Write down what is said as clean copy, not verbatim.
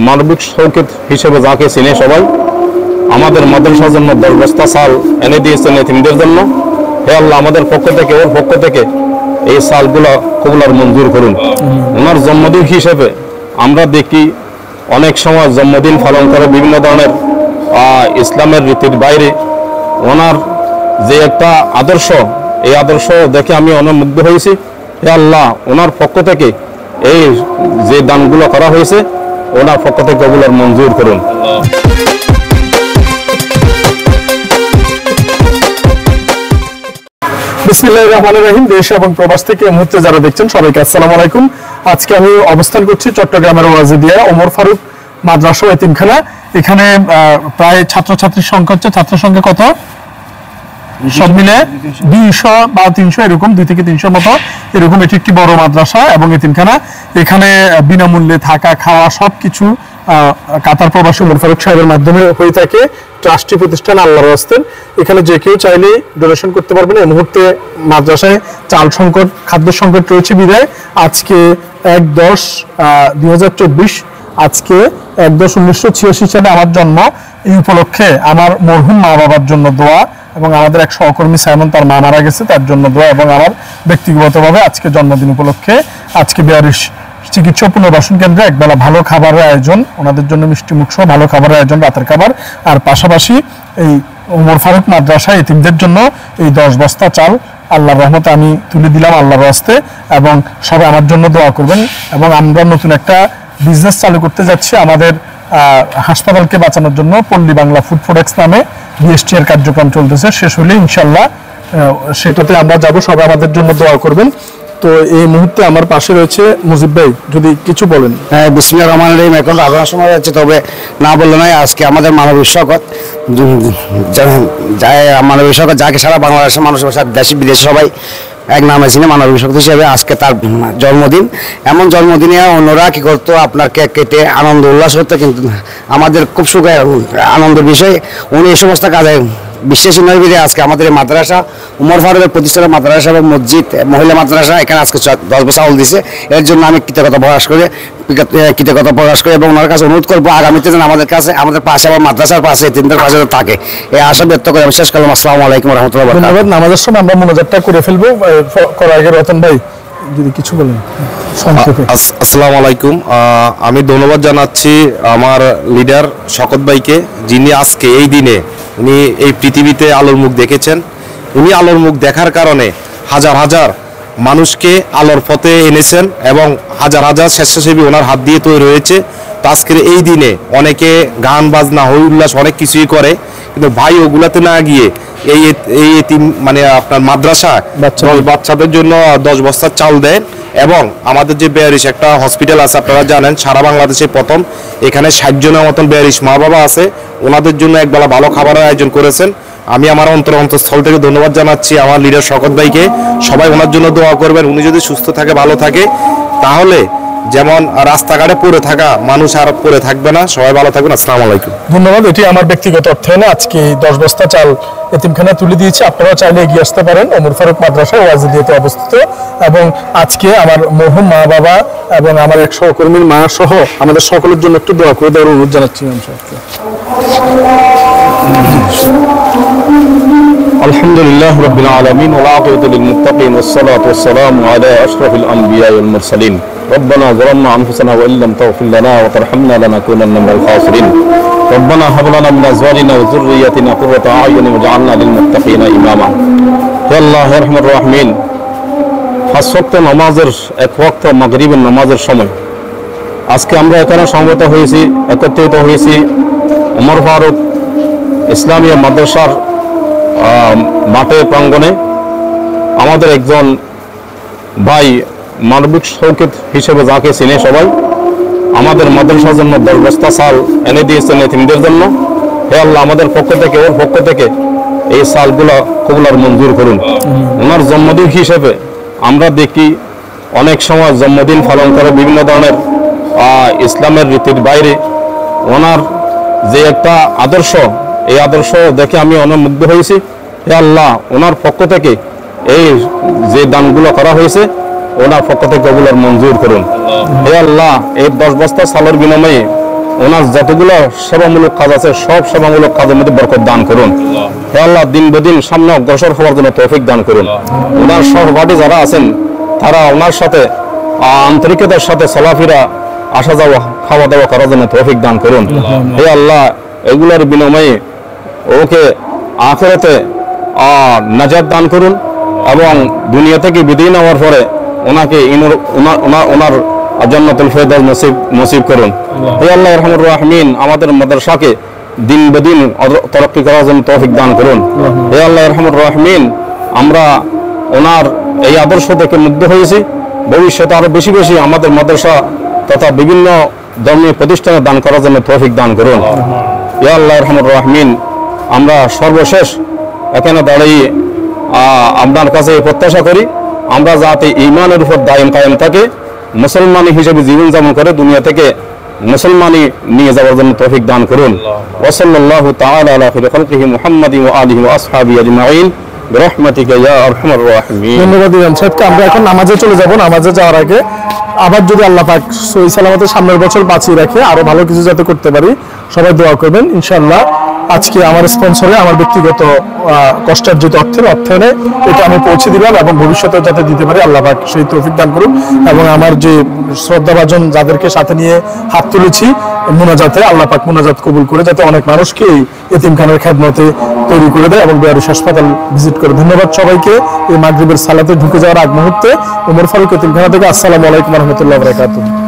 মানবিক সৌকত হিসেবে যাকে চিনে সবাই, আমাদের মাদ্রাসার জন্য 10 বস্তা চাল এনে দিয়েছেন এতিমদের জন্য। হে আল্লাহ, আমাদের পক্ষ থেকে, ওর পক্ষ থেকে এই চালগুলো কবুল আর মঞ্জুর করুন। ওনার জন্মদিন হিসেবে আমরা দেখি অনেক সময় জন্মদিন পালন করে বিভিন্ন ধরনের ইসলামের রীতির বাইরে। ওনার যে একটা আদর্শ, এই আদর্শ দেখে আমি অনেক মুগ্ধ হয়েছি। হে আল্লাহ, ওনার পক্ষ থেকে এই যে দানগুলো করা হয়েছে ওনার পক্ষ থেকে কবুল আর মঞ্জুর করুন। বিসমিল্লাহির রহমানির রহিম। দেশ এবং প্রবাস থেকে এই মুহূর্তে যারা দেখছেন সবাইকে আসসালামু আলাইকুম। আজকে আমি অবস্থান করছি চট্টগ্রামের ওয়াজিদিয়া ওমর ফারুক মাদ্রাসা এতিমখানা। এখানে প্রায় ছাত্রছাত্রীর সংখ্যা হচ্ছে, ছাত্র সংখ্যা কত সব মিলে 200 বা 300 এরকম, 2 থেকে 300 মতো এরকম। এটি একটি বড় মাদ্রাসা এবং এতিমখানা। এখানে বিনামূল্যে থাকা খাওয়া সবকিছু কাতার প্রবাসী ওমর ফারুক সাহেবের মাধ্যমে হয়ে থাকে। ট্রাস্টি প্রতিষ্ঠান আল্লাহর রাস্তায়। এখানে যে কেউ চাইলে ডোনেশন করতে পারবেন। এই মুহূর্তে মাদ্রাসায় চাল সংকট, খাদ্য সংকট রয়েছে বিধায় আজকে 1/10/2024, আজকে 1/10/1986 সালে আমার জন্ম। এই উপলক্ষে আমার মরহুম মা বাবার জন্য দোয়া এবং আমাদের এক সহকর্মী সাইমন, তার মা মারা গেছে, তার জন্য দোয়া এবং আমার ব্যক্তিগতভাবে আজকে জন্মদিন উপলক্ষে আজকে 42 চিকিৎসা পুনর্বাসন কেন্দ্রে একবেলা ভালো খাবারের আয়োজন, ওনাদের জন্য মিষ্টি মুখ সহ ভালো খাবারের আয়োজন, রাতের খাবার। আর পাশাপাশি এই ওমর ফারুক মাদ্রাসা এতিমদের জন্য এই 10 বস্তা চাল আল্লাহর রহমতে আমি তুলে দিলাম আল্লাহর রাস্তে। এবং সবাই আমার জন্য দোয়া করবেন। এবং আমরা নতুন একটা বিজনেস চালু করতে যাচ্ছি আমাদের হাসপাতালকে বাঁচানোর জন্য। পল্লী বাংলা ফুড প্রোডাক্টস নামে বিএসটি এর কার্যক্রম চলতেছে, শেষ হলে ইনশাল্লাহ সেটাতে আমরা যাব। সবাই আমাদের জন্য দোয়া করবেন। তো এই মুহূর্তে আমার পাশে রয়েছে মুজিব ভাই, যদি কিছু বলেন। হ্যাঁ, বিসমিল্লাহির রহমানির রহিম। এখন আলোচনার সময় যাচ্ছে, তবে না বললে নয়। আজকে আমাদের মানবিক শকত, মানবিক শকত যাকে সারা বাংলাদেশের মানুষ, দেশে বিদেশে সবাই এক নামে চিনে মানবিক শক্তি হিসেবে, আজকে তার জন্মদিন। এমন জন্মদিনে অন্যরা কি করতো, আপনার কেক কেটে আনন্দ উল্লাস করতো, কিন্তু আমাদের খুব সুখের আনন্দের বিষয় উনি এই সমস্ত কাজে বিশ্বাসী নয়। বিধে আজকে আমাদের এই মাদ্রাসা ওমর ফারুকের প্রতিষ্ঠানের মাদ্রাসা এবং মসজিদ মহিলা মাদ্রাসা এখানে আজকে 10 বছর চাউল দিছে। এর জন্য আমি কৃতজ্ঞতা প্রকাশ করি এবং ওনার কাছে অনুরোধ করবো আগামীতে যেন আমাদের কাছে, আমাদের পাশে, আমার মাদ্রাসার পাশে, তিনটার পাশে থাকে, এই আশা ব্যক্ত করে আমি শেষ করলাম। আসসালামু আলাইকুম ওয়া রাহমাতুল্লাহি ওয়া বারাকাতুহু। ধন্যবাদ। নামাজের সময় আমরা মোনাজাতটা করে ফেলবো। করার আগে রতন ভাই যদি কিছু বলেন সংক্ষেপে। আসসালামু আলাইকুম। আমি ধন্যবাদ জানাচ্ছি আমার লিডার শকত ভাইকে, যিনি আজকে এই দিনে উনি এই পৃথিবীতে আলোর মুখ দেখেছেন। উনি আলোর মুখ দেখার কারণে হাজার হাজার মানুষকে আলোর পথে এনেছেন এবং হাজার হাজার স্বেচ্ছাসেবী ওনার হাত দিয়ে তৈরি হয়েছে। তো আজকের এই দিনে অনেকে গান বাজনা হই উল্লাস অনেক কিছুই করে, কিন্তু ভাই ওগুলাতে না গিয়ে এই মানে আপনার মাদ্রাসা বাচ্চাদের জন্য 10 বস্তা চাল দেন। এবং আমাদের যে 42 একটা হসপিটাল আছে, আপনারা জানেন সারা বাংলাদেশে প্রথম, এখানে 60 জনের মতন 42 মা বাবা আছে, ওনাদের জন্য একবেলা ভালো খাবারের আয়োজন করেছেন। আমি আমার অন্তরস্থল থেকে ধন্যবাদ জানাচ্ছি আমার লিডার শকত ভাইকে। সবাই ওনার জন্য দোয়া করবেন। উনি যদি সুস্থ থাকে, ভালো থাকে, তাহলে যেমন রাস্তাঘাটে পড়ে থাকা মানুষ আর পড়ে থাকবে না। সবাই ভালো থাকবেন। আসসালামু আলাইকুম। ধন্যবাদ। এটি আমার ব্যক্তিগত অর্থায়নে আজকে 10 বস্তা চাল এতিমখানা তুলে দিয়েছি। আপনারা চাইলে এগিয়ে আসতে পারেন। ওমর ফারুক মাদ্রাসা ওয়াজিদিয়াতে অবস্থিত। এবং আজকে আমার মরহুম মা বাবা এবং আমার এক সহকর্মীর মা সহ আমাদের সকলের জন্য একটু দোয়া করে দেওয়ার অনুরোধ জানাচ্ছি। আলহামদুলিল্লাহ রাব্বিল আলামিন ওয়া আকিবাতুল লিল মুত্তাকিন ওয়াস সালাতু ওয়াস সালামু আলা আশরাফিল আমবিয়া ওয়াল মুরসালিন। ربنا ظلمنا أنفسنا وإن لم تغفر لنا وترحمنا لنكونن من الخاسرين. ربنا هب لنا من أزواجنا وذرياتنا قرة أعين واجعلنا للمتقين إماما. হে আল্লাহ, হে রহমানুর রহিম, 5 ওয়াক্ত নামাজের 1 ওয়াক্ত মাগরিবের নামাজের সময় আজকে আমরা এখানে সমবেত হয়েছি, একত্রিত হয়েছি ওমর ফারুক ইসলামিয়া মাদ্রাসার মাঠে প্রাঙ্গণে। আমাদের একজন ভাই মানবিক সৌকত হিসেবে যাকে চিনে সবাই, আমাদের মাদ্রাসার জন্য 10 বস্তা চাল এনে দিয়েছেন এতিমদের জন্য। হে আল্লাহ, আমাদের পক্ষ থেকে, ওর পক্ষ থেকে এই চালগুলো কবুল আর মঞ্জুর করুন। ওনার জন্মদিন হিসেবে আমরা দেখি অনেক সময় জন্মদিন পালন করে বিভিন্ন ধরনের ইসলামের রীতির বাইরে। ওনার যে একটা আদর্শ, এই আদর্শ দেখে আমি অনেক মুগ্ধ হয়েছি। হে আল্লাহ, ওনার পক্ষ থেকে এই যে দানগুলো করা হয়েছে ওনার পক্ষ থেকে কবুল আর মঞ্জুর করুন। হে আল্লাহ, এই 10 বস্তা চালের বিনিময়ে ওনার যতগুলো সেবামূলক কাজ আছে সব সেবামূলক কাজের মধ্যে বরকত দান করুন। হে আল্লাহ, দিন বেদিন সামনে অগ্রসর হওয়ার জন্য তৌফিক দান করুন। ওনার সহপাঠী যারা আছেন তারা ওনার সাথে আন্তরিকতার সাথে চলাফেরা, আসা যাওয়া, খাওয়া দাওয়া করার জন্য তৌফিক দান করুন। হে আল্লাহ, এগুলোর বিনিময়ে ওকে আখিরাতে নাজাত দান করুন এবং দুনিয়া থেকে বিদায় নেওয়ার পরে ওনাকে ওনার জান্নাতুল ফেরদাউস নসিব করুন। হে আল্লাহ রহমানুর রাহিমিন, আমাদের মাদ্রাসাকে দিন বেদিন তরক্কি করার জন্য তৌফিক দান করুন। হে আল্লাহ রহমানুর রাহিমিন, আমরা ওনার এই আদর্শ থেকে মুগ্ধ হয়েছি। ভবিষ্যতে আরো বেশি বেশি আমাদের মাদ্রাসা তথা বিভিন্ন ধর্মীয় প্রতিষ্ঠানে দান করার জন্য তৌফিক দান করুন। হে আল্লাহ রহমানুর রাহিমিন, আমরা সর্বশেষ এখানে দাঁড়িয়ে আপনার কাছে প্রত্যাশা করি আমরা যাতে ঈমানের উপর দায়ম কায়েম থাকে, মুসলমান হিসেবে জীবনযাপন করে দুনিয়া থেকে মুসলমানি নিয়ে যাওয়ার জন্য তৌফিক দান করুন। ওয়া সাল্লাল্লাহু তাআলা আলা খায়রি খালকিহি মুহাম্মাদিন ওয়া আলিহি ওয়া আসহাবিহি আজমাইন বিরহমাতিকা ইয়া আরহামার রাহিমিন। ধন্যবাদ ইমাম সাহেবকে। আমরা এখন নামাজে চলে যাব। নামাজে যাওয়ার আগে আবার যদি আল্লাহ পাক সহি সালামতে সামনের বছর বাঁচিয়ে রাখে, আরো ভালো কিছু যাতে করতে পারি, সবাই দোয়া করবেন ইনশাআল্লাহ। আজকে আমার স্পন্সরে আমার ব্যক্তিগত কষ্টার্জিত অর্থায়নে এটা আমি পৌঁছে দিলাম এবং ভবিষ্যতে যাতে দিতে পারি আল্লাহ পাক সেই তৌফিক দান করুন। এবং আমার যে শ্রদ্ধাভাজন যাদেরকে সাথে নিয়ে হাত তুলেছি মুনাজাতে, আল্লাহ পাক মুনাজাত কবুল করে যাতে অনেক মানুষকে এই এতিমখানার খেদমতে তৈরি করে দেয় এবং বেয়ারুস হাসপাতাল ভিজিট করে। ধন্যবাদ সবাইকে। এই মাগরিবের সালাতে ঢুকে যাওয়ার আগ মুহূর্তে ওমর ফারুক এতিমখানা থেকে আসসালামু আলাইকুম ওয়া রাহমাতুল্লাহি ওয়া বারাকাতুহু।